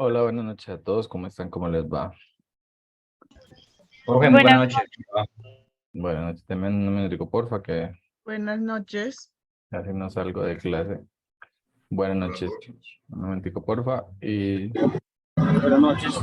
Hola, buenas noches a todos. ¿Cómo están? ¿Cómo les va? Jorge, muy buenas Buenas, noches. Buenas noches. Denme un minutico, porfa, que buenas noches. casi no salgo de clase. Buenas noches. Un momentico, porfa. Y Buenas noches.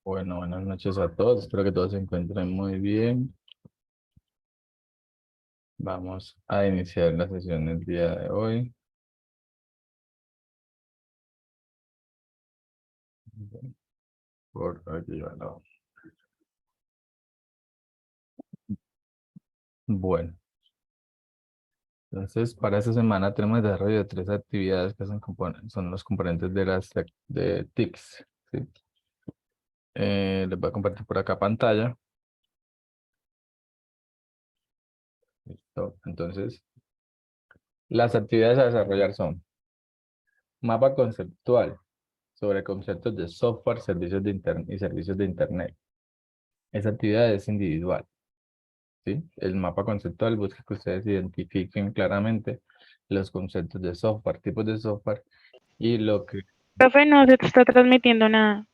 bueno, buenas noches a todos. Espero que todos se encuentren muy bien. Vamos a iniciar la sesión del día de hoy. Por aquí, bueno. Bueno, entonces para esta semana tenemos desarrollo de tres actividades que son los componentes de las de TICS. ¿Sí? Les voy a compartir por acá pantalla. Listo. Entonces, las actividades a desarrollar son mapa conceptual sobre conceptos de software, servicios de internet y servicios de internet. Esa actividad es individual, ¿sí? El mapa conceptual busca que ustedes identifiquen claramente los conceptos de software, tipos de software y lo que Profe, no se te está transmitiendo nada.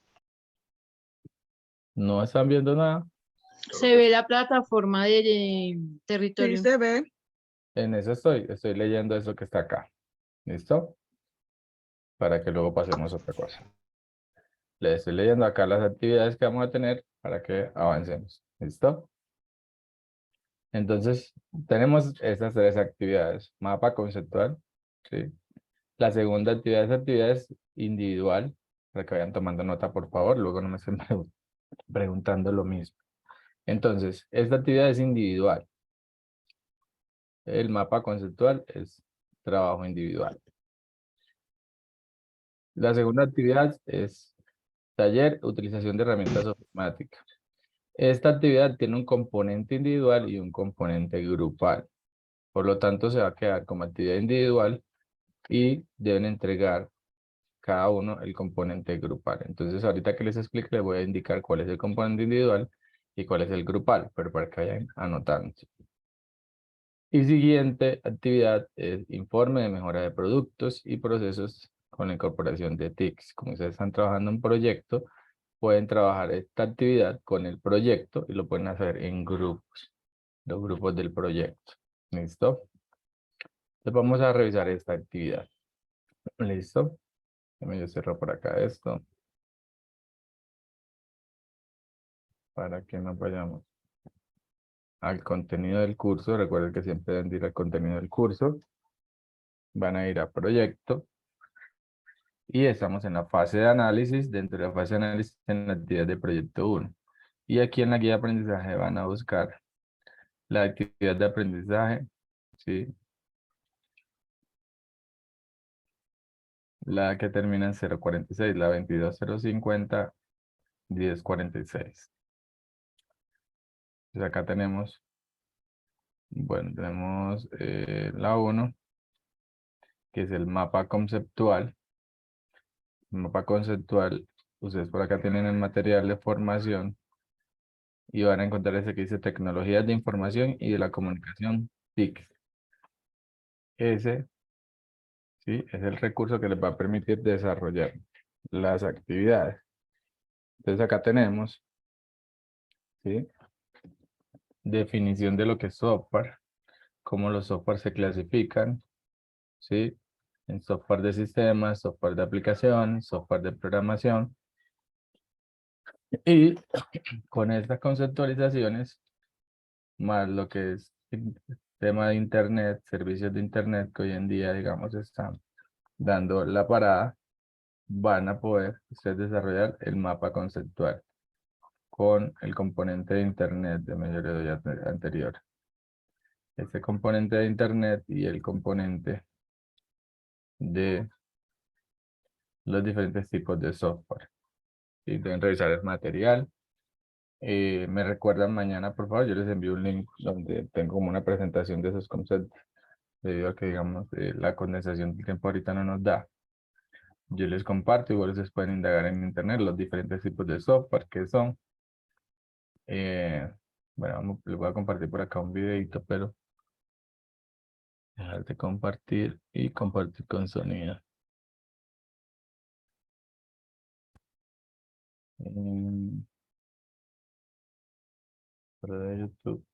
no están viendo nada. Se ve la plataforma de Sí, territorio. se ve. En eso estoy leyendo eso que está acá. ¿Listo? Para que luego pasemos a otra cosa. Les estoy leyendo acá las actividades que vamos a tener para que avancemos. ¿Listo? Entonces, tenemos estas tres actividades. Mapa conceptual, ¿sí? La segunda actividad es actividades individual, para que vayan tomando nota, por favor. Luego no me estén preguntando lo mismo. Entonces, esta actividad es individual. El mapa conceptual es trabajo individual. La segunda actividad es taller, utilización de herramientas informáticas. Esta actividad tiene un componente individual y un componente grupal. Por lo tanto, se va a quedar como actividad individual y deben entregar cada uno el componente grupal. Entonces, ahorita que les explique, les voy a indicar cuál es el componente individual y cuál es el grupal, pero para que vayan anotando. Y siguiente actividad es informe de mejora de productos y procesos con la incorporación de TICs. Como ustedes están trabajando en proyecto, pueden trabajar esta actividad con el proyecto y lo pueden hacer en grupos, los grupos del proyecto. ¿Listo? Entonces vamos a revisar esta actividad. ¿Listo? Yo cierro por acá esto para que no vayamos al contenido del curso. Recuerden que siempre deben ir al contenido del curso. Van a ir a proyecto. Y estamos en la fase de análisis. Dentro de la fase de análisis en la actividad de proyecto 1. Y aquí en la guía de aprendizaje van a buscar la actividad de aprendizaje. ¿Sí? La que termina en 046, la 22050, 1046. Entonces acá tenemos, bueno, tenemos la 1, que es el mapa conceptual. El mapa conceptual, ustedes por acá tienen el material de formación y van a encontrar ese que dice tecnologías de información y de la comunicación, TIC. Ese, ¿sí? Es el recurso que les va a permitir desarrollar las actividades. Entonces acá tenemos, ¿sí? Definición de lo que es software, cómo los software se clasifican, ¿sí? En software de sistemas, software de aplicación, software de programación. Y con estas conceptualizaciones más lo que es tema de internet, servicios de internet que hoy en día, digamos, están dando la parada, van a poder ustedes desarrollar el mapa conceptual con el componente de internet de mayoría anterior. Este componente de internet y el componente de los diferentes tipos de software. Y deben revisar el material. Me recuerdan mañana, por favor, yo les envío un link donde tengo como una presentación de esos conceptos, debido a que, digamos, la condensación del tiempo ahorita no nos da. Yo les comparto, igual ustedes pueden indagar en internet los diferentes tipos de software que son. Bueno, les voy a compartir por acá un videito, pero dejar de compartir y compartir con sonido. Para de YouTube.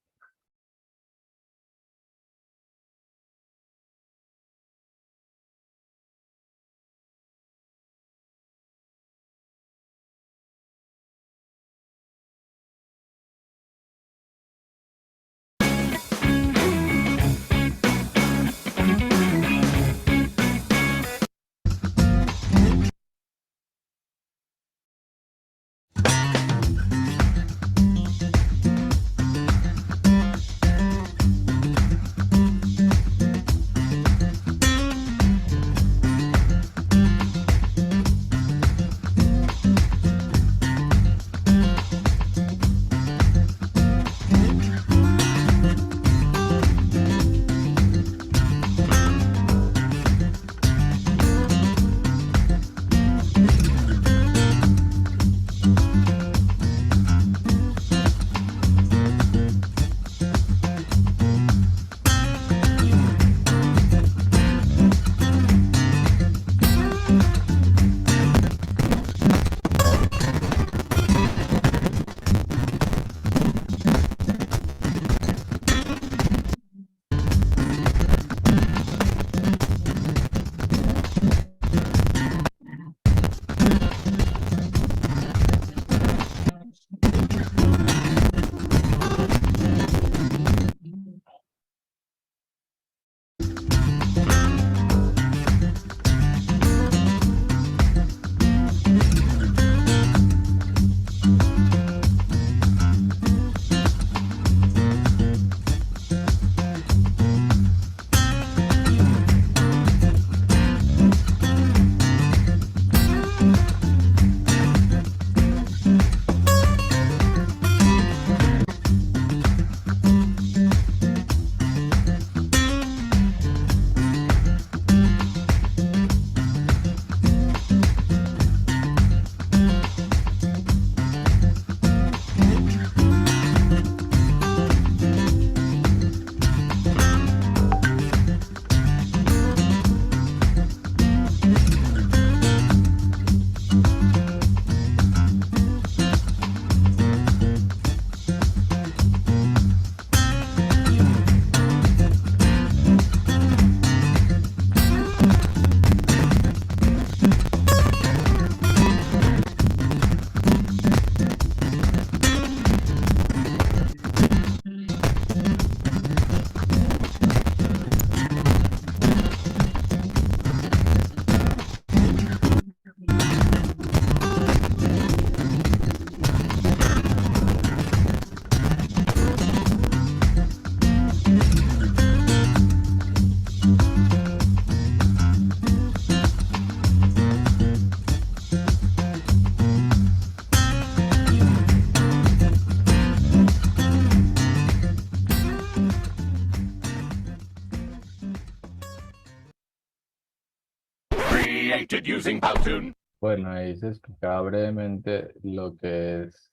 Created using Powtoon. Bueno, ahí se explicaba brevemente lo que es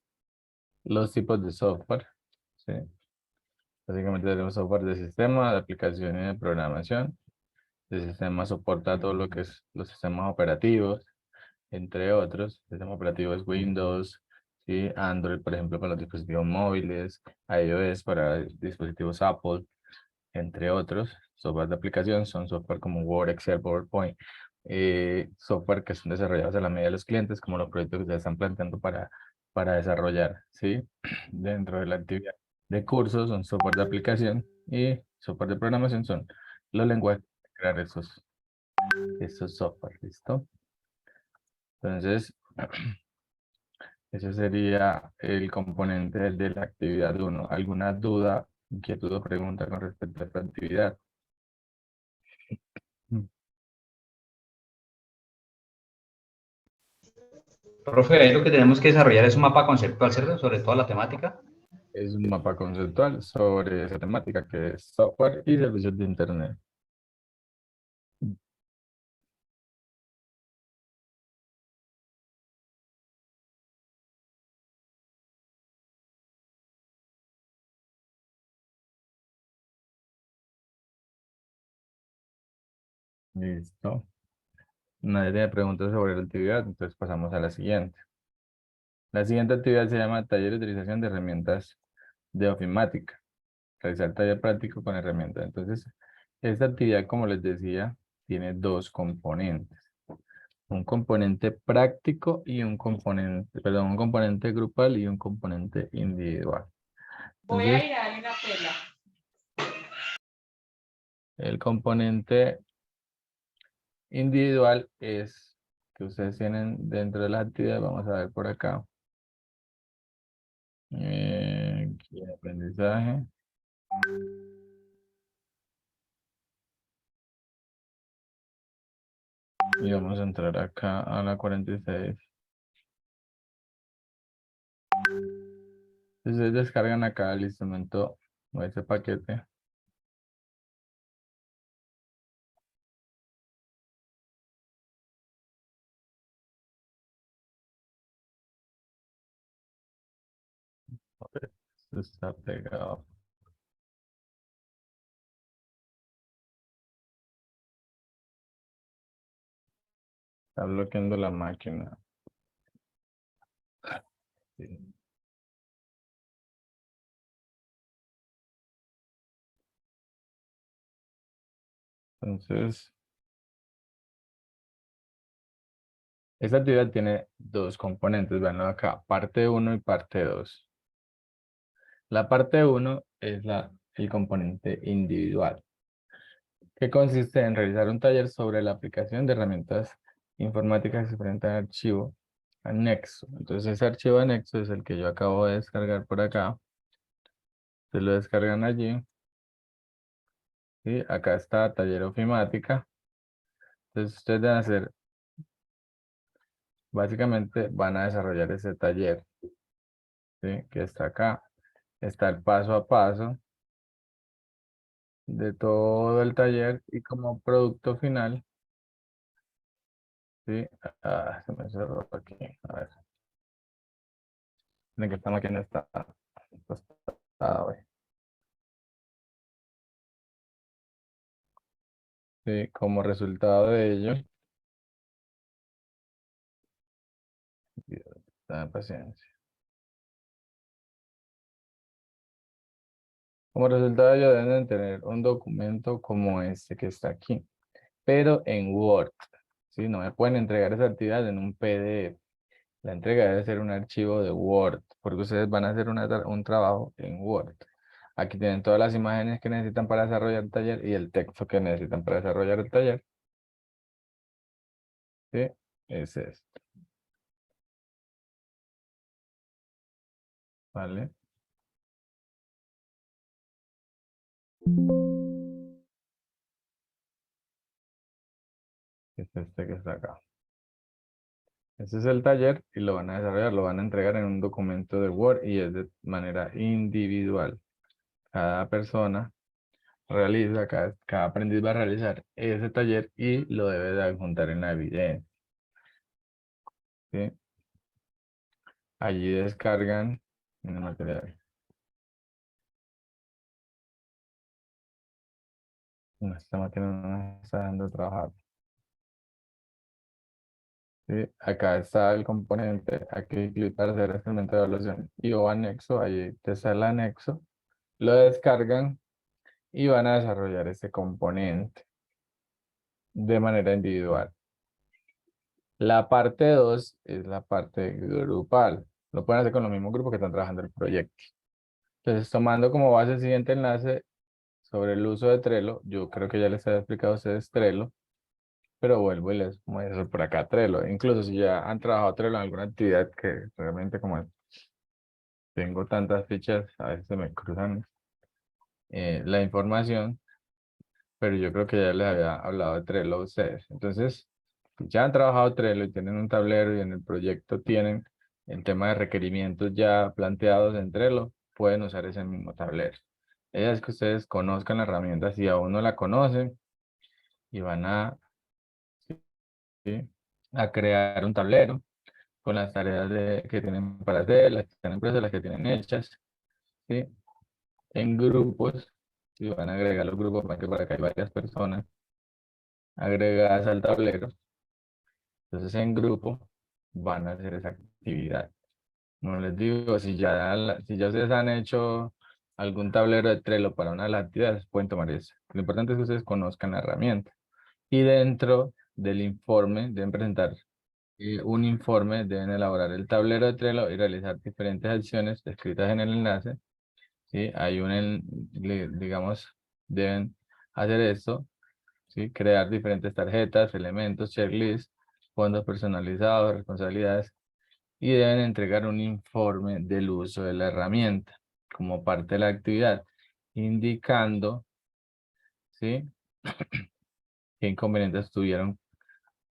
los tipos de software. ¿Sí? Básicamente tenemos software de sistema, de aplicación y de programación. El sistema soporta todo lo que es los sistemas operativos, entre otros. El sistema operativo es Windows, ¿sí? Android, por ejemplo, para los dispositivos móviles, iOS para dispositivos Apple, entre otros. Software de aplicación son software como Word, Excel, PowerPoint, software que son desarrollados a la medida de los clientes, como los proyectos que se están planteando para desarrollar, ¿sí? Dentro de la actividad. de cursos son software de aplicación y software de programación son los lenguajes para crear esos software, ¿listo? Entonces, ese sería el componente de la actividad 1. ¿Alguna duda, inquietud o pregunta con respecto a esta actividad? Profe, ahí lo que tenemos que desarrollar es un mapa conceptual, ¿cierto? Sobre toda la temática. Es un mapa conceptual sobre esa temática que es software y servicios de Internet. Listo. Nadie tiene preguntas sobre la actividad, entonces pasamos a la siguiente. La siguiente actividad se llama taller de utilización de herramientas de ofimática. Realizar taller práctico con herramientas. Entonces, esta actividad, como les decía, tiene dos componentes. Un componente práctico y un componente, perdón, un componente grupal y un componente individual. Voy a Entonces, ir a darle una pela. el componente individual es que ustedes tienen dentro de la actividad, vamos a ver por acá. Aquí el aprendizaje. Y vamos a entrar acá a la 46. Ustedes descargan acá el instrumento o ese paquete. Esto está pegado. Está bloqueando la máquina. Sí. Entonces, esta actividad tiene dos componentes. Veanlo acá, parte 1 y parte 2. La parte 1 es el componente individual, que consiste en realizar un taller sobre la aplicación de herramientas informáticas que se presentan en archivo anexo. Entonces, ese archivo anexo es el que yo acabo de descargar por acá. Se lo descargan allí. Y acá está taller ofimática. Entonces, ustedes deben hacer, básicamente van a desarrollar ese taller, ¿sí? Que está acá. Está el paso a paso de todo el taller y como producto final, ¿sí? Se me cerró aquí. A ver. Miren que esta máquina está tostada hoy. Sí, como resultado de ello, tengan paciencia. Como resultado de ello deben tener un documento como este que está aquí, pero en Word. ¿Sí? No me pueden entregar esa actividad en un PDF. La entrega debe ser un archivo de Word, porque ustedes van a hacer un trabajo en Word. Aquí tienen todas las imágenes que necesitan para desarrollar el taller y el texto que necesitan para desarrollar el taller. ¿Sí? Es esto. ¿Vale? Es este que está acá. Este es el taller y lo van a desarrollar, lo van a entregar en un documento de Word y es de manera individual. Cada persona realiza, cada aprendiz va a realizar ese taller y lo debe de adjuntar en la evidencia. ¿Sí? Allí descargan el material. No, esta máquina no nos está dejando trabajar. ¿Sí? Acá está el componente, aquí clic para hacer experimento de evaluación y o anexo, ahí está el anexo. Lo descargan y van a desarrollar este componente de manera individual. La parte 2 es la parte grupal. Lo pueden hacer con los mismos grupos que están trabajando el proyecto. Entonces, tomando como base el siguiente enlace sobre el uso de Trello, yo creo que ya les había explicado a ustedes Trello, pero vuelvo y les muestro por acá Trello. Incluso si ya han trabajado Trello en alguna actividad que realmente como tengo tantas fichas, a veces se me cruzan la información, pero yo creo que ya les había hablado de Trello a ustedes. Entonces, si ya han trabajado Trello y tienen un tablero y en el proyecto tienen el tema de requerimientos ya planteados en Trello, pueden usar ese mismo tablero. La idea es que ustedes conozcan la herramienta si aún no la conocen y van a, ¿sí? a crear un tablero con las tareas que tienen para hacer, las que están impresas, las que tienen hechas, ¿sí? En grupos, si van a agregar los grupos, para que por acá hay varias personas agregadas al tablero. Entonces en grupo van a hacer esa actividad. No les digo, si ya ustedes han hecho algún tablero de Trello para una de las actividades, pueden tomar eso. Lo importante es que ustedes conozcan la herramienta. Y dentro del informe deben presentar un informe, deben elaborar el tablero de Trello y realizar diferentes acciones descritas en el enlace. ¿Sí? Hay digamos, deben hacer esto, ¿sí? Crear diferentes tarjetas, elementos, checklists, fondos personalizados, responsabilidades, y deben entregar un informe del uso de la herramienta como parte de la actividad, indicando, ¿sí? qué inconvenientes tuvieron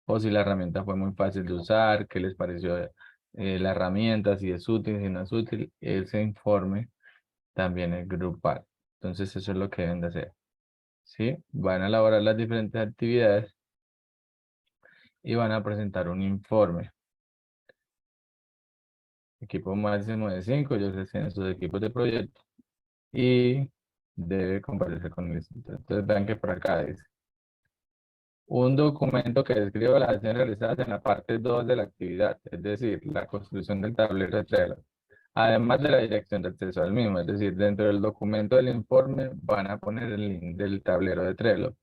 o si la herramienta fue muy fácil de usar, qué les pareció la herramienta, si es útil, si no es útil. Ese informe también es grupal. Entonces eso es lo que deben de hacer. ¿Sí? Van a elaborar las diferentes actividades y van a presentar un informe. Equipo máximo de 5, ellos tienen sus equipos de proyecto y debe comparecer con el. Entonces vean que por acá dice un documento que describa las acciones realizadas en la parte 2 de la actividad, es decir, la construcción del tablero de Trello, además de la dirección de acceso al mismo, es decir, dentro del documento del informe van a poner el link del tablero de Trello.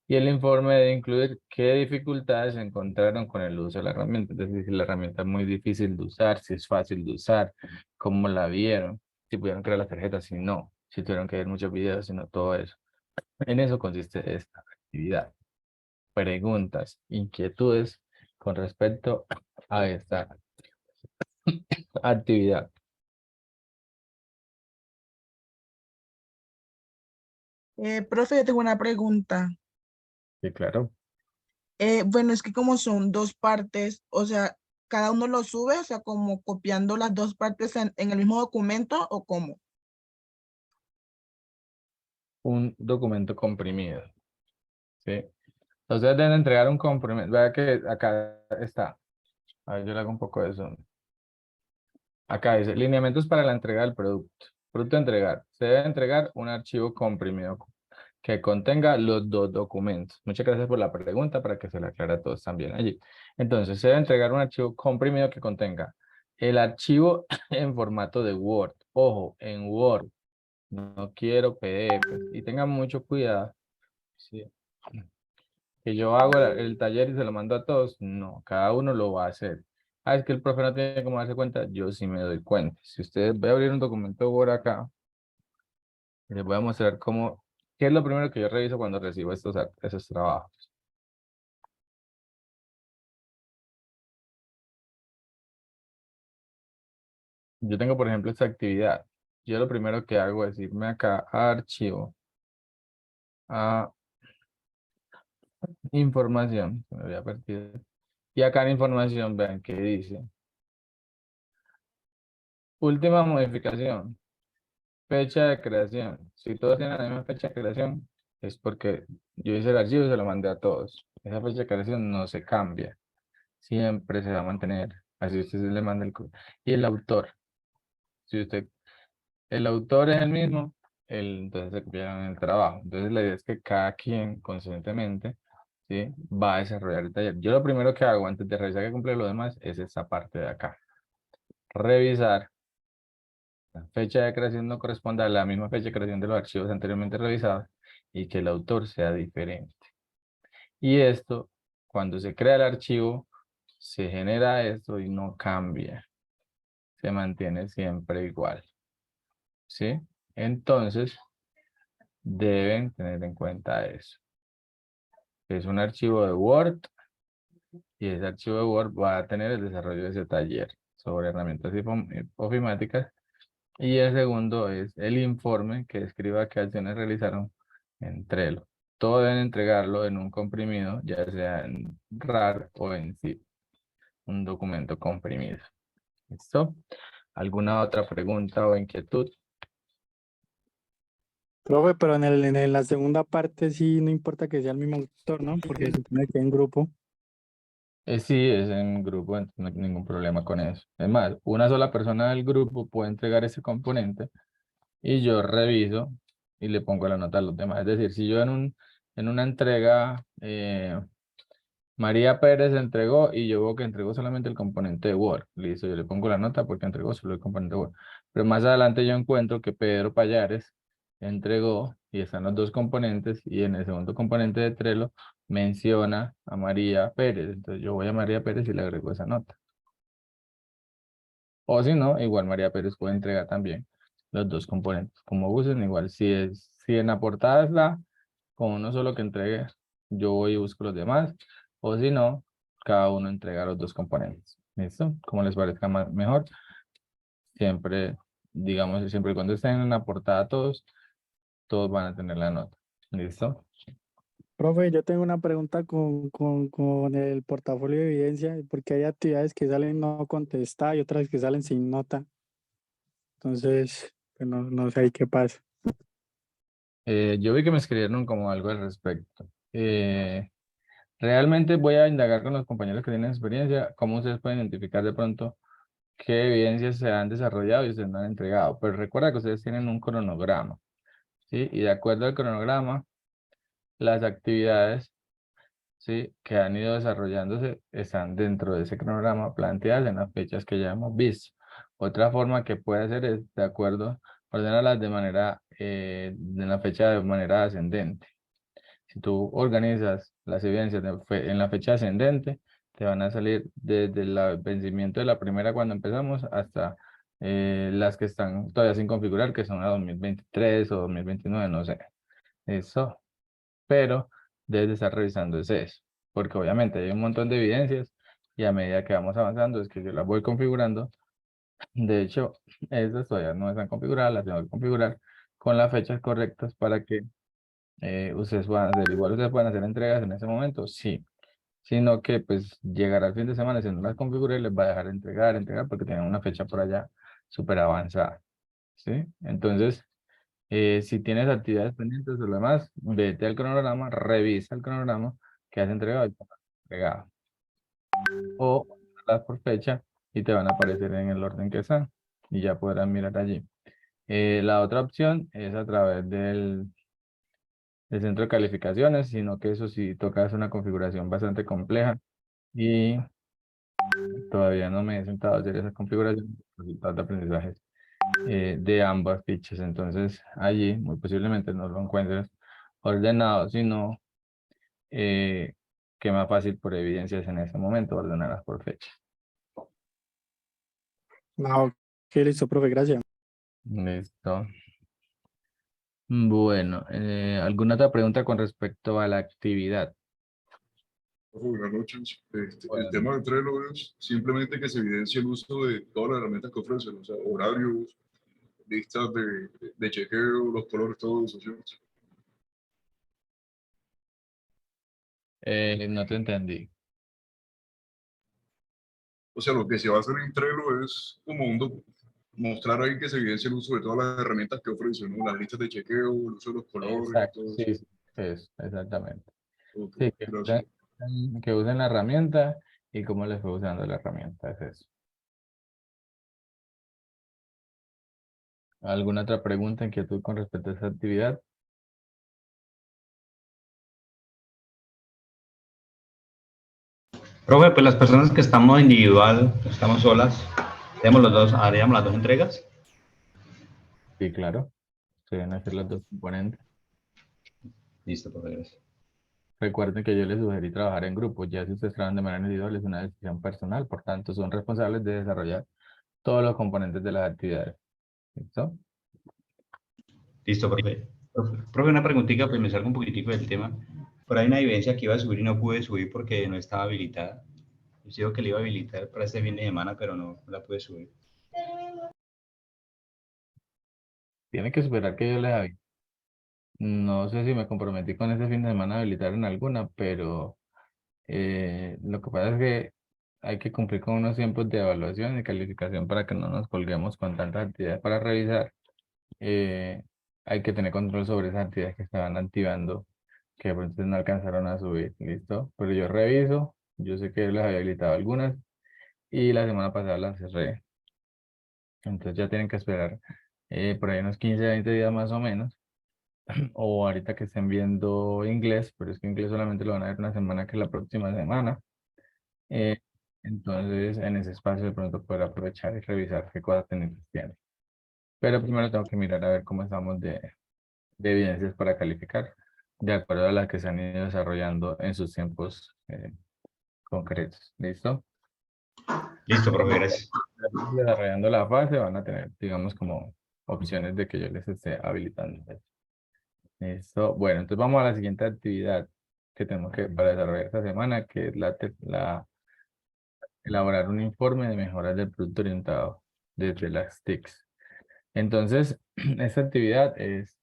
Y el informe debe incluir qué dificultades se encontraron con el uso de la herramienta, es decir, si la herramienta es muy difícil de usar, si es fácil de usar, cómo la vieron, si pudieron crear las tarjetas, si no, si tuvieron que ver muchos videos, si no, todo eso. En eso consiste esta actividad. Preguntas, inquietudes con respecto a esta actividad. Profe, yo tengo una pregunta. Sí, claro. Bueno, es que como son dos partes, o sea, cada uno lo sube, o sea, como copiando las dos partes en el mismo documento, ¿o cómo? Un documento comprimido. ¿Sí? Ustedes deben entregar un comprimido. Vea que acá está. A ver, yo le hago un poco de eso. Acá dice, lineamientos para la entrega del producto. Producto a entregar. Se debe entregar un archivo comprimido que contenga los dos documentos. Muchas gracias por la pregunta para que se le aclare a todos también allí. Entonces, se debe entregar un archivo comprimido que contenga el archivo en formato de Word. Ojo, en Word. No quiero PDF. Y tengan mucho cuidado. Sí. Que yo hago el taller y se lo mando a todos. No, cada uno lo va a hacer. Ah, es que el profe no tiene cómo darse cuenta. Yo sí me doy cuenta. Si ustedes voy a abrir un documento Word acá, y les voy a mostrar qué es lo primero que yo reviso cuando recibo esos trabajos. Yo tengo, por ejemplo, esta actividad. Yo lo primero que hago es irme acá a archivo, a información. Se me había perdido. Y acá en información, vean qué dice. Última modificación. Fecha de creación. Si todos tienen la misma fecha de creación, es porque yo hice el archivo y se lo mandé a todos. Esa fecha de creación no se cambia. Siempre se va a mantener. Así usted le manda el código. Y el autor. Si el autor es el mismo, entonces se copiaron el trabajo. Entonces la idea es que cada quien conscientemente, ¿sí? va a desarrollar el taller. Yo lo primero que hago antes de revisar que cumple lo demás es esta parte de acá. Revisar. La fecha de creación no corresponda a la misma fecha de creación de los archivos anteriormente revisados y que el autor sea diferente. Y esto, cuando se crea el archivo, se genera esto y no cambia. Se mantiene siempre igual. ¿Sí? Entonces, deben tener en cuenta eso. Es un archivo de Word y ese archivo de Word va a tener el desarrollo de ese taller sobre herramientas ofimáticas. Y el segundo es el informe que describa qué acciones realizaron en Trello. Todo deben entregarlo en un comprimido, ya sea en RAR o en zip, un documento comprimido. ¿Listo? ¿Alguna otra pregunta o inquietud? Profe, pero en la segunda parte sí no importa que sea el mismo autor, ¿no? Porque se supone que en grupo. Sí, es en grupo, entonces no hay ningún problema con eso. Es más, una sola persona del grupo puede entregar ese componente y yo reviso y le pongo la nota a los demás. Es decir, si yo en una entrega, María Pérez entregó y yo veo que entregó solamente el componente de Word. Listo, yo le pongo la nota porque entregó solo el componente de Word. Pero más adelante yo encuentro que Pedro Payares entregó y están los dos componentes y en el segundo componente de Trello menciona a María Pérez. Entonces yo voy a María Pérez y le agrego esa nota. O si no, igual María Pérez puede entregar también los dos componentes. Como gusten, igual si en la portada está con uno solo que entregue, yo voy y busco los demás. O si no, cada uno entrega los dos componentes. ¿Listo? Como les parezca mejor. Siempre, digamos, siempre y cuando estén en la portada todos van a tener la nota. ¿Listo? Profe, yo tengo una pregunta con el portafolio de evidencia, porque hay actividades que salen no contestadas y otras que salen sin nota. Entonces, pues no sé ahí qué pasa. Yo vi que me escribieron como algo al respecto. Realmente voy a indagar con los compañeros que tienen experiencia, cómo ustedes pueden identificar de pronto qué evidencias se han desarrollado y se han entregado. Pero recuerda que ustedes tienen un cronograma, ¿sí? Y de acuerdo al cronograma, las actividades, ¿sí?, que han ido desarrollándose están dentro de ese cronograma planteadas en las fechas que ya hemos visto. Otra forma que puede hacer es, de acuerdo, ordenarlas de la fecha de manera ascendente. Si tú organizas las evidencias en la fecha ascendente, te van a salir desde el vencimiento de la primera cuando empezamos hasta las que están todavía sin configurar, que son a 2023 o 2029, no sé. Eso. Pero debes de estar revisando ese eso, porque obviamente hay un montón de evidencias y a medida que vamos avanzando es que yo las voy configurando. De hecho, esas todavía no están configuradas, las tengo que configurar con las fechas correctas para que ustedes puedan hacer, igual ustedes pueden hacer entregas en ese momento, sí, sino que pues llegará el fin de semana, si no las configuré, les va a dejar entregar, porque tienen una fecha por allá súper avanzada, ¿sí? Entonces, si tienes actividades pendientes o lo demás, vete al cronograma, revisa el cronograma que has entregado y que no has entregado. O las por fecha y te van a aparecer en el orden que están y ya podrán mirar allí. La otra opción es a través del centro de calificaciones, sino que eso sí toca hacer una configuración bastante compleja y todavía no me he sentado a hacer esa configuración, resultados de aprendizaje de ambas fichas. Entonces allí muy posiblemente no lo encuentres ordenado, sino que más fácil por evidencias en ese momento ordenarlas por fecha. No, ok, listo, profe, gracias. Listo. Bueno, ¿alguna otra pregunta con respecto a la actividad? Buenas noches. El Buenas tema de Trello es simplemente que se evidencie el uso de todas las herramientas que ofrecen, o sea, horarios, listas de chequeo, los colores, todo eso. ¿Sí? No te entendí. O sea, lo que se va a hacer en Trello es como mostrar ahí que se evidencie el uso de todas las herramientas que ofrecen, ¿no? Las listas de chequeo, el uso de los colores, Exacto, todo sí, eso. sí, eso, exactamente. Ok, Sí, gracias. que usen la herramienta y cómo les fue usando la herramienta, es eso. ¿Alguna otra pregunta, inquietud con respecto a esa actividad? Profe, pues las personas que estamos individual, estamos solas, haríamos las dos entregas. Sí, claro. Se deben hacer los dos componentes. Listo, profe, gracias. Recuerden que yo les sugerí trabajar en grupo. Ya si ustedes trabajan de manera individual es una decisión personal. Por tanto, son responsables de desarrollar todos los componentes de las actividades. ¿Listo? Listo, profe. Profe, una preguntita, pues me salgo un poquitico del tema. Por ahí una evidencia que iba a subir y no pude subir porque no estaba habilitada. Yo digo que le iba a habilitar para este fin de semana, pero no la pude subir. Tiene que esperar que yo les avise. No sé si me comprometí con ese fin de semana a habilitar en alguna, pero lo que pasa es que hay que cumplir con unos tiempos de evaluación y calificación para que no nos colguemos con tantas actividades para revisar. eh, Hay que tener control sobre esas actividades que se van activando, que de pronto no alcanzaron a subir, ¿listo? Pero yo reviso, yo sé que les había habilitado algunas y la semana pasada las cerré. Entonces ya tienen que esperar por ahí unos 15 20 días más o menos. O ahorita que estén viendo inglés, pero es que inglés solamente lo van a ver una semana, que es la próxima semana. Eh, entonces, en ese espacio de pronto poder aprovechar y revisar qué cosas tienen. Pero primero tengo que mirar a ver cómo estamos de evidencias para calificar, de acuerdo a las que se han ido desarrollando en sus tiempos concretos. ¿Listo? Listo, profe, gracias. Desarrollando la fase van a tener, digamos, como opciones de que yo les esté habilitando. Listo. Bueno, entonces vamos a la siguiente actividad que tenemos que para desarrollar esta semana, que es elaborar un informe de mejoras del producto orientado desde las TICs. Entonces, esta actividad es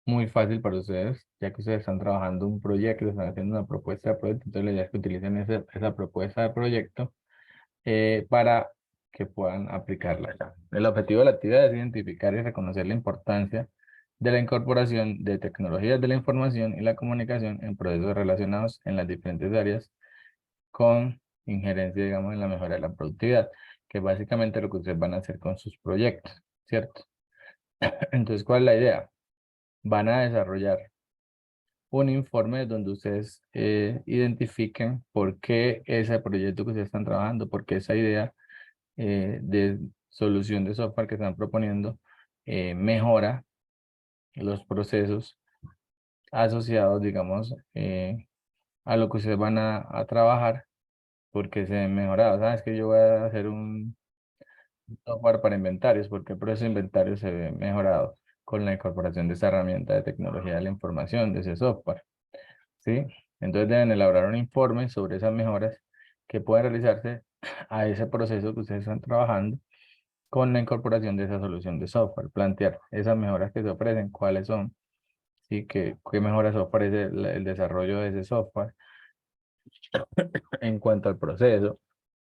muy fácil para ustedes, ya que ustedes están trabajando un proyecto, están haciendo una propuesta de proyecto, entonces la idea es que utilicen esa propuesta de proyecto para que puedan aplicarla. El objetivo de la actividad es identificar y reconocer la importancia de la incorporación de tecnologías de la información y la comunicación en procesos relacionados en las diferentes áreas con injerencia, digamos, en la mejora de la productividad, que es básicamente lo que ustedes van a hacer con sus proyectos, ¿cierto? Entonces, ¿cuál es la idea? Van a desarrollar un informe donde ustedes identifiquen por qué ese proyecto que ustedes están trabajando, por qué esa idea de solución de software que están proponiendo mejora los procesos asociados, digamos, a lo que ustedes van a trabajar, porque se ven mejorados. ¿Sabes que yo voy a hacer un software para inventarios? Porque el proceso de inventario se ve mejorado con la incorporación de esa herramienta de tecnología de la información, de ese software. ¿Sí? Entonces deben elaborar un informe sobre esas mejoras que pueden realizarse a ese proceso que ustedes están trabajando con la incorporación de esa solución de software. Plantear esas mejoras que se ofrecen, cuáles son, ¿sí? ¿Qué mejoras ofrece el desarrollo de ese software en cuanto al proceso?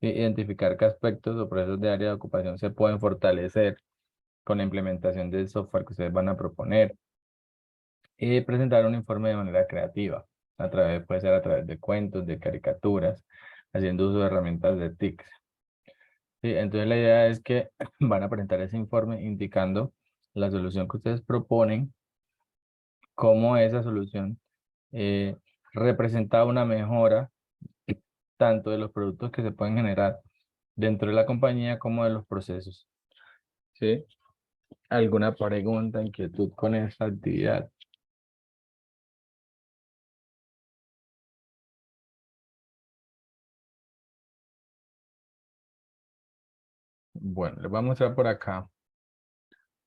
Identificar qué aspectos o procesos de área de ocupación se pueden fortalecer con la implementación del software que ustedes van a proponer. Y presentar un informe de manera creativa, puede ser a través de cuentos, de caricaturas, haciendo uso de herramientas de TICs. Sí, entonces la idea es que van a presentar ese informe indicando la solución que ustedes proponen, cómo esa solución eh, representa una mejora tanto de los productos que se pueden generar dentro de la compañía como de los procesos. ¿Sí? ¿Alguna pregunta, inquietud con esta actividad? Bueno, les voy a mostrar por acá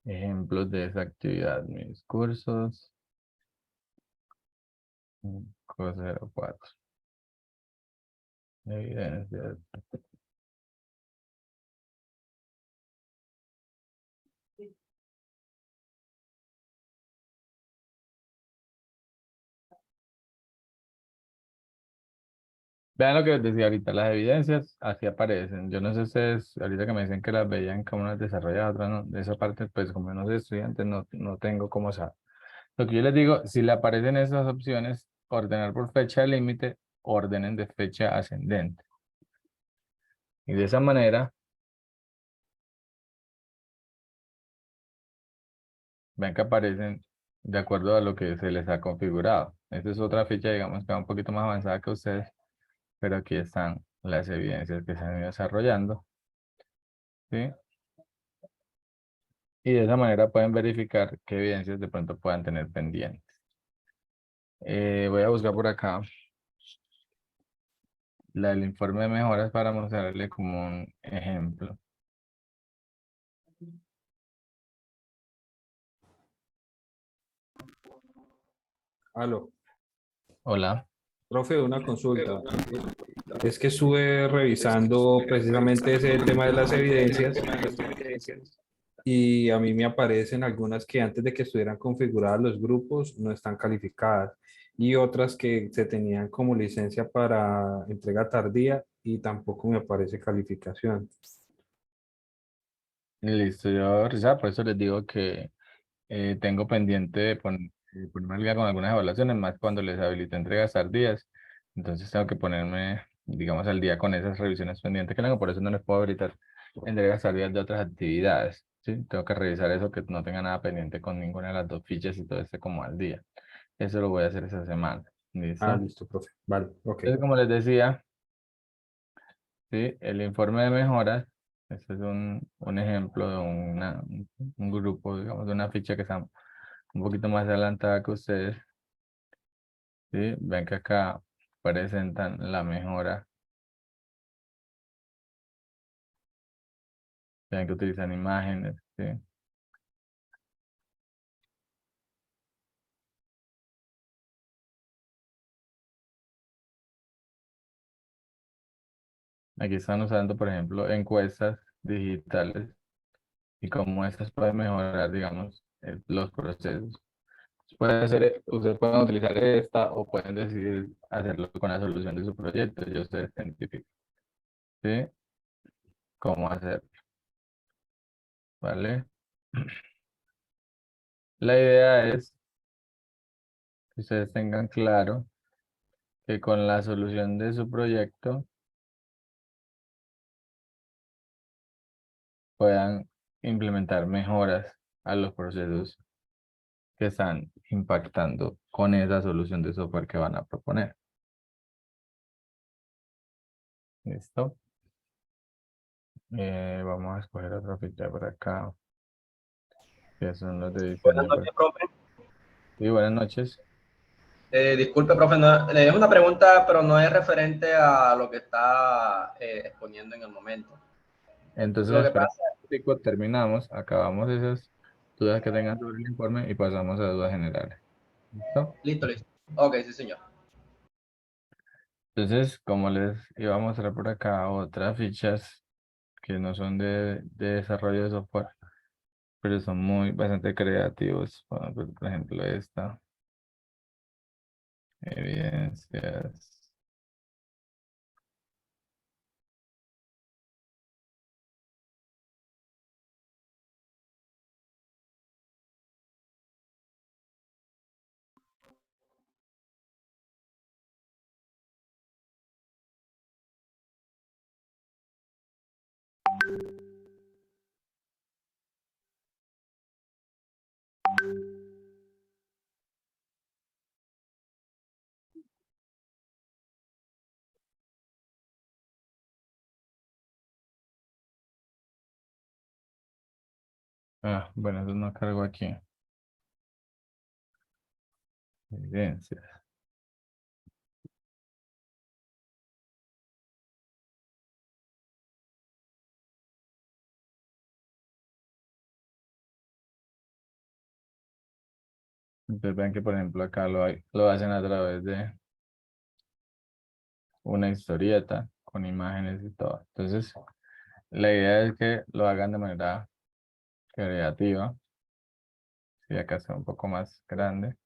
ejemplos de esa actividad. Mis cursos. Curso 04. Evidencias. Vean lo que les decía ahorita, las evidencias así aparecen. Yo no sé ustedes, ahorita que me dicen que las veían como unas desarrolladas, otras no. De esa parte, pues como no soy estudiante, no tengo cómo saber. Lo que yo les digo, si le aparecen esas opciones, ordenar por fecha límite, ordenen de fecha ascendente. Y de esa manera, ven que aparecen de acuerdo a lo que se les ha configurado. Esta es otra ficha, digamos, que va un poquito más avanzada que ustedes, pero aquí están las evidencias que se han ido desarrollando. ¿Sí? Y de esa manera pueden verificar qué evidencias de pronto puedan tener pendientes. Voy a buscar por acá el informe de mejoras para mostrarle como un ejemplo. Aló, Hola. profe, una consulta. Es que estuve revisando precisamente ese tema de las evidencias y a mí me aparecen algunas que antes de que estuvieran configuradas los grupos no están calificadas y otras que se tenían como licencia para entrega tardía y tampoco me aparece calificación. Listo, yo ya por eso les digo que tengo pendiente de ponerme al día con algunas evaluaciones, más cuando les habilité entregas tardías. Entonces tengo que ponerme, digamos, al día con esas revisiones pendientes que tengo, por eso no les puedo habilitar entregas tardías de otras actividades. ¿Sí? Tengo que revisar eso, que no tenga nada pendiente con ninguna de las dos fichas y todo esté como al día. Eso lo voy a hacer esa semana. Ah, ¿Listo? listo, profe. Vale, ok. Entonces, como les decía, ¿sí? El informe de mejoras, este es un ejemplo de un grupo, digamos, de una ficha que está un poquito más adelantada que ustedes. ¿Sí? Ven que acá presentan la mejora. Tienen que utilizar imágenes. ¿Sí? Aquí están usando, por ejemplo, encuestas digitales y cómo estas pueden mejorar, digamos, los procesos. Puede ser, ustedes pueden utilizar esta o pueden decidir hacerlo con la solución de su proyecto. Yo ustedes identifican, ¿sí? Cómo hacer, ¿vale? La idea es que ustedes tengan claro que con la solución de su proyecto puedan implementar mejoras a los procesos que están impactando con esa solución de software que van a proponer. ¿Listo? Vamos a escoger otra ficha por acá, que son los de Buenas diseño. noches, profe. Sí, buenas noches. Disculpe, profe, le dejo una pregunta, pero no es referente a lo que está exponiendo en el momento. Entonces, Lo que esperamos pasa, un poquitico, terminamos, acabamos esas dudas que tengan sobre el informe y pasamos a dudas generales. ¿Listo? listo. Ok, sí, señor. Entonces, como les iba a mostrar por acá otras fichas que no son de desarrollo de software, pero son bastante creativos. Por ejemplo, esta, evidencias. Ah, bueno, eso no cargo aquí. Evidencias. Entonces ven que, por ejemplo, acá lo hacen a través de una historieta con imágenes y todo. Entonces, la idea es que lo hagan de manera creativa. Si acá está un poco más grande.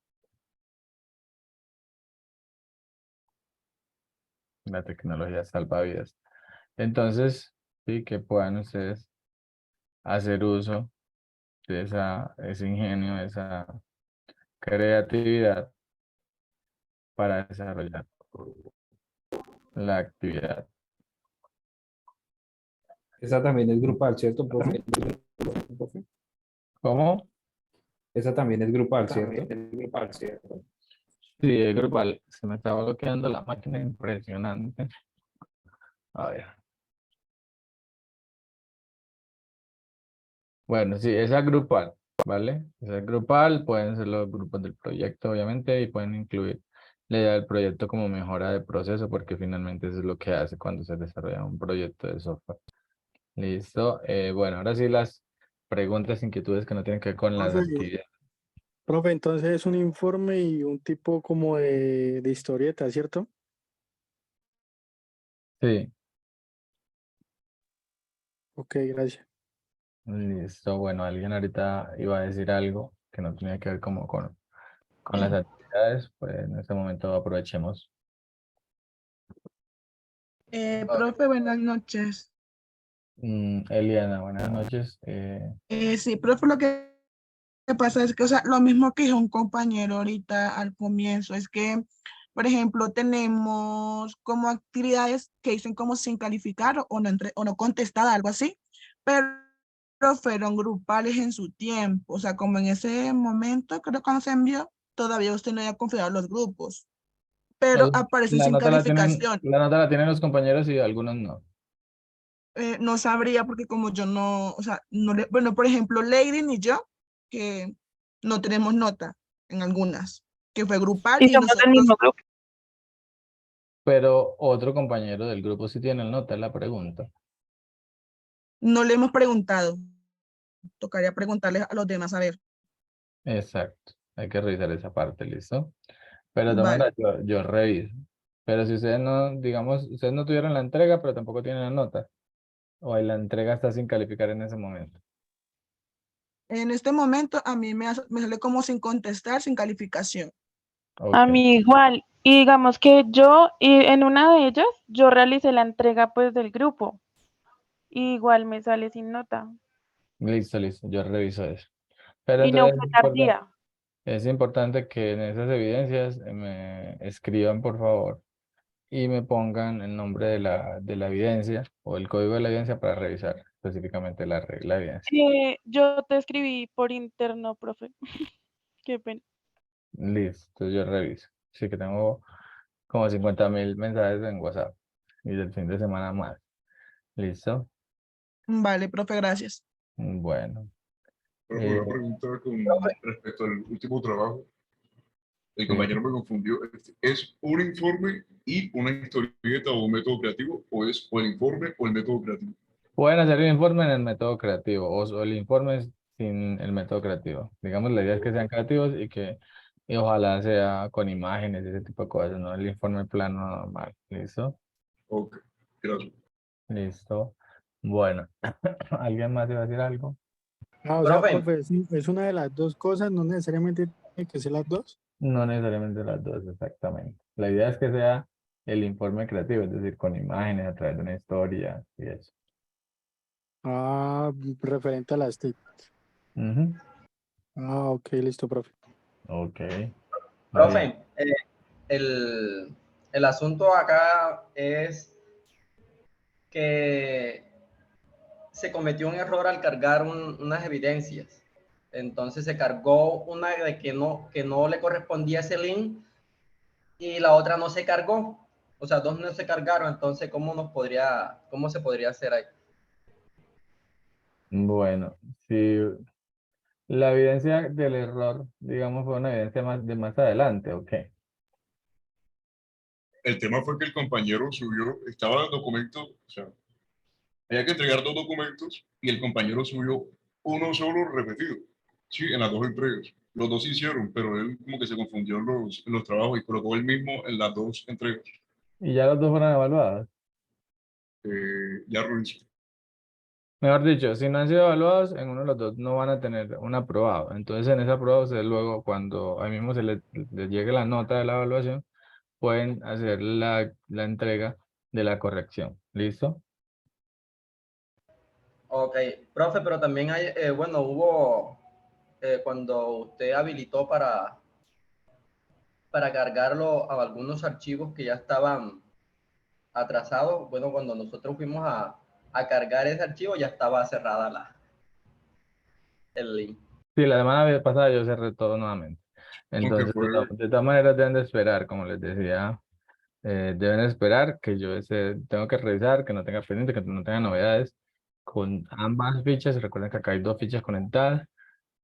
La tecnología salva vidas. Entonces, sí, que puedan ustedes hacer uso de ese ingenio, esa creatividad para desarrollar la actividad. Esa también es grupal, ¿cierto, profe? ¿Cómo? Esa también es grupal, ¿cierto? Sí, es grupal. Se me estaba bloqueando la máquina, impresionante. A ver. Bueno, sí, esa es grupal, ¿vale? Esa es grupal, pueden ser los grupos del proyecto, obviamente, y pueden incluir la idea del proyecto como mejora de proceso, porque finalmente eso es lo que hace cuando se desarrolla un proyecto de software. Listo. Bueno, ahora sí las preguntas, inquietudes que no tienen que ver con las Profe, actividades. Profe, entonces es un informe y un tipo como de historieta, ¿cierto? Sí, Ok, gracias. listo. Bueno, alguien ahorita iba a decir algo que no tenía que ver como con las actividades, pues en este momento aprovechemos. Profe, buenas noches. Eliana, buenas noches. Sí, profe, lo que pasa es que, o sea, lo mismo que dijo un compañero ahorita al comienzo, es que, por ejemplo, tenemos como actividades que dicen como sin calificar o no contestada, algo así, pero fueron grupales en su tiempo, o sea, como en ese momento, creo que cuando se envió, todavía usted no había configurado los grupos, pero aparecen sin calificación. La nota la tienen los compañeros y algunos no. No sabría porque como yo no, o sea, bueno, por ejemplo, Lady y yo, que no tenemos nota en algunas, que fue grupal Y y somos del nosotros mismo grupo. Pero otro compañero del grupo sí tiene el nota, es la pregunta. no le hemos preguntado. Tocaría preguntarles a los demás a ver. Exacto. Hay que revisar esa parte, ¿listo? Pero de todas Vale. maneras, yo reviso. Pero si ustedes no, digamos, ustedes no tuvieron la entrega, pero tampoco tienen la nota. O la entrega está sin calificar en ese momento. En este momento a mí me sale como sin contestar, sin calificación. A Ok. mí igual. Y digamos que y en una de ellas, yo realicé la entrega pues del grupo. Y igual me sale sin nota. Listo, listo. Yo reviso eso. Pero Y no entonces fue tardía. es importante que en esas evidencias me escriban, por favor, y me pongan el nombre de la evidencia o el código de la evidencia para revisar específicamente la evidencia. Yo te escribí por interno, profe. Qué pena. Listo, entonces yo reviso. Sí que tengo como 50.000 mensajes en WhatsApp y del fin de semana más. ¿Listo? Vale, profe, gracias. Bueno. Pero eh, una pregunta con respecto al último trabajo. El sí. compañero me confundió. ¿Es un informe y una historieta o un método creativo? ¿O es o el informe o el método creativo? Pueden hacer el informe en el método creativo o el informe sin el método creativo. Digamos, la idea es que sean creativos y ojalá sea con imágenes y ese tipo de cosas, no el informe plano normal. ¿Listo? Ok, gracias. Listo. Bueno, ¿alguien más iba a decir algo? Ah, o sea, Profe, profe, es una de las dos cosas, no necesariamente tiene que ser las dos. No necesariamente las dos, exactamente. La idea es que sea el informe creativo, es decir, con imágenes a través de una historia y eso. Ah, referente a las TIC. Ujú. Ah, ok, listo, profe. Ok. Vale. profe, el asunto acá es que se cometió un error al cargar unas evidencias. Entonces se cargó una de que no le correspondía ese link y la otra no se cargó. O sea, dos no se cargaron. Entonces, cómo se podría hacer ahí? Bueno, si la evidencia del error, digamos, fue una evidencia de más adelante, ok. El tema fue que el compañero subió, estaba el documento, o sea, había que entregar dos documentos y el compañero subió uno solo repetido. Sí, en las dos entregas. Los dos se hicieron, pero él como que se confundió en los trabajos y colocó él mismo en las dos entregas. Y ya los dos fueron evaluados. Ya revisó. Mejor dicho, si no han sido evaluados, en uno de los dos no van a tener un aprobado. Entonces, en ese aprobado, ustedes luego, cuando ahí mismo les llegue la nota de la evaluación, pueden hacer la entrega de la corrección. ¿Listo? Ok, profe, pero también hay, bueno, hubo, cuando usted habilitó para cargarlo a algunos archivos que ya estaban atrasados, bueno, cuando nosotros fuimos a cargar ese archivo ya estaba cerrada el link. Sí, la semana pasada yo cerré todo nuevamente. Aunque Entonces, fue, de todas maneras, deben de esperar, como les decía, deben esperar que tengo que revisar, que no tenga pendiente, que no tenga novedades con ambas fichas. Recuerden que acá hay dos fichas conectadas.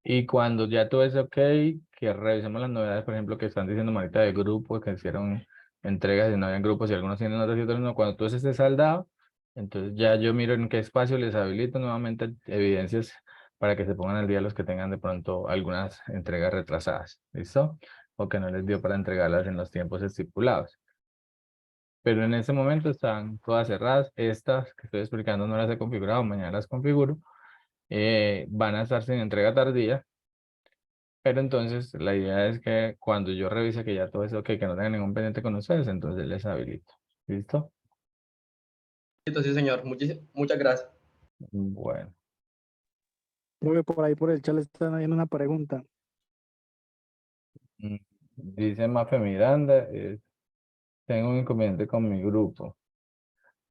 Y cuando ya todo es ok, que revisemos las novedades, por ejemplo, que están diciendo Marita de grupos, que hicieron entregas y no habían grupos y algunos tienen notas y otros no. Cuando todo eso esté saldado, entonces ya yo miro en qué espacio les habilito nuevamente evidencias para que se pongan al día los que tengan de pronto algunas entregas retrasadas, ¿listo? O que no les dio para entregarlas en los tiempos estipulados. Pero en ese momento están todas cerradas. Estas que estoy explicando no las he configurado, mañana las configuro. Van a estar sin entrega tardía. Pero entonces la idea es que cuando yo revise que ya todo es ok, que no tenga ningún pendiente con ustedes, entonces les habilito. ¿Listo? Listo, sí, señor. Muchas gracias. Bueno. Profe, por ahí por el chat le están haciendo una pregunta. Dice Mafe Miranda, tengo un inconveniente con mi grupo.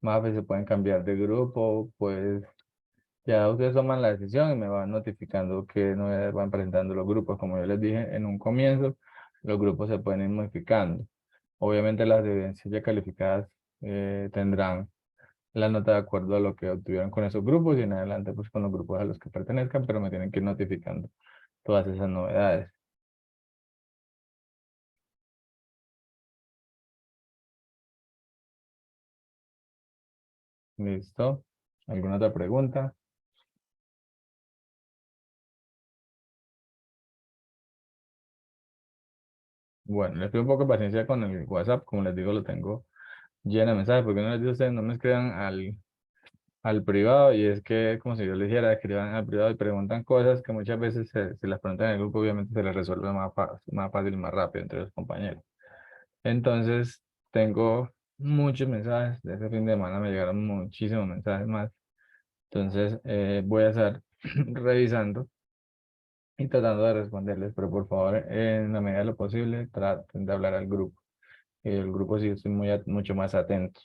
Mafe, se pueden cambiar de grupo, pues ya ustedes toman la decisión y me van notificando que no van presentando los grupos. Como yo les dije en un comienzo, los grupos se pueden ir modificando. Obviamente las evidencias ya calificadas tendrán la nota de acuerdo a lo que obtuvieron con esos grupos y en adelante pues con los grupos a los que pertenezcan, pero me tienen que ir notificando todas esas novedades. ¿Listo? ¿Alguna otra pregunta? Bueno, les pido un poco de paciencia con el WhatsApp, como les digo, lo tengo lleno de mensajes, porque no les digo a ustedes, no me escriban al privado, y es que como si yo les dijera, escriban al privado y preguntan cosas que muchas veces se las preguntan en el grupo, obviamente se les resuelve más fácil y más rápido entre los compañeros. Entonces, tengo muchos mensajes, de ese fin de semana me llegaron muchísimos mensajes más, entonces voy a estar revisando y tratando de responderles, pero por favor, en la medida de lo posible, traten de hablar al grupo. El grupo sí estoy mucho más atento.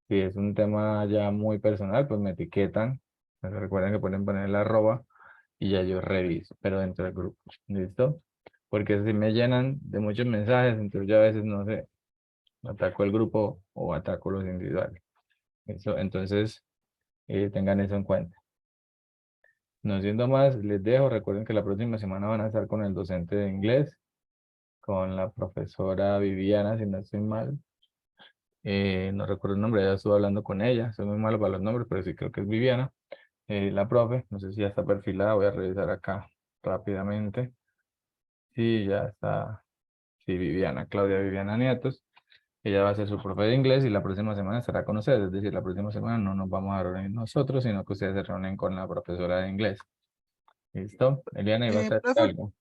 Si es un tema ya muy personal, pues me etiquetan. Pues recuerden que pueden poner el arroba y ya yo reviso, pero dentro del grupo. ¿Listo? Porque si me llenan de muchos mensajes, entonces yo a veces no sé, ataco el grupo o ataco los individuales. Eso, entonces, tengan eso en cuenta. No siendo más, les dejo. Recuerden que la próxima semana van a estar con el docente de inglés, con la profesora Viviana, si no estoy mal. No recuerdo el nombre, ya estuve hablando con ella. Soy muy malo para los nombres, pero sí creo que es Viviana. La profe, no sé si ya está perfilada, voy a revisar acá rápidamente. Sí, ya está. Sí, Viviana, Claudia Viviana Nietos. Ella va a ser su profe de inglés y la próxima semana estará con ustedes. Es decir, la próxima semana no nos vamos a reunir nosotros, sino que ustedes se reúnen con la profesora de inglés. ¿Listo? Eliana, ¿iba a hacer Profe, algo?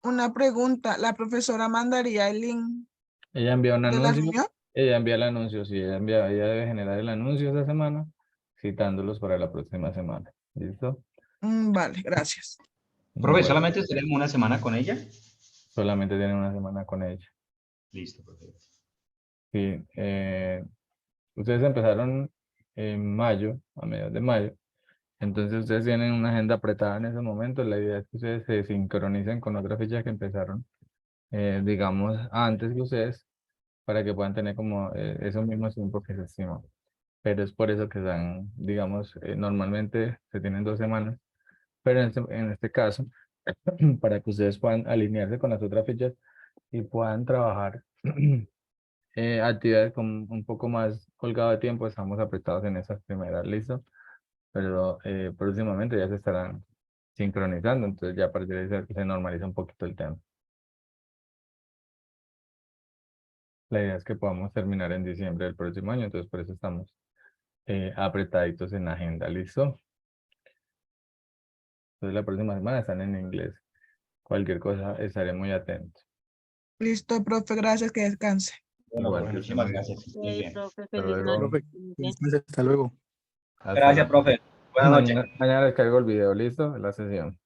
una pregunta. ¿La profesora mandaría el link Ella envía un de la anuncio. reunión? Ella envía el anuncio, sí, ella debe generar el anuncio esa semana, citándolos para la próxima semana. ¿Listo? Vale, gracias. Profe, Bueno, ¿solamente tenemos una semana con ella? solamente tienen una semana con ella. Listo, profe. Sí, ustedes empezaron en mayo, a mediados de mayo, entonces ustedes tienen una agenda apretada en ese momento. La idea es que ustedes se sincronicen con otras fechas que empezaron, digamos, antes que ustedes, para que puedan tener como esos mismos tiempos que se estiman. Pero es por eso que dan, digamos, normalmente se tienen 2 semanas, pero en este caso, para que ustedes puedan alinearse con las otras fechas y puedan trabajar actividades con un poco más colgado de tiempo, estamos apretados en esas primeras, ¿listo? Pero próximamente ya se estarán sincronizando, entonces ya a partir de ahí se normaliza un poquito el tema. La idea es que podamos terminar en diciembre del próximo año, entonces por eso estamos apretaditos en la agenda, ¿listo? Entonces la próxima semana están en inglés. Cualquier cosa estaré muy atento. Listo, profe, gracias, que descanse. Bueno, Bueno, profe, muchísimas gracias. Muy bien. Profe, Hasta feliz luego. noche. Profe, hasta luego. Hasta Gracias, luego. profe. Buenas noches. Mañana les cargo el video, ¿listo? La sesión.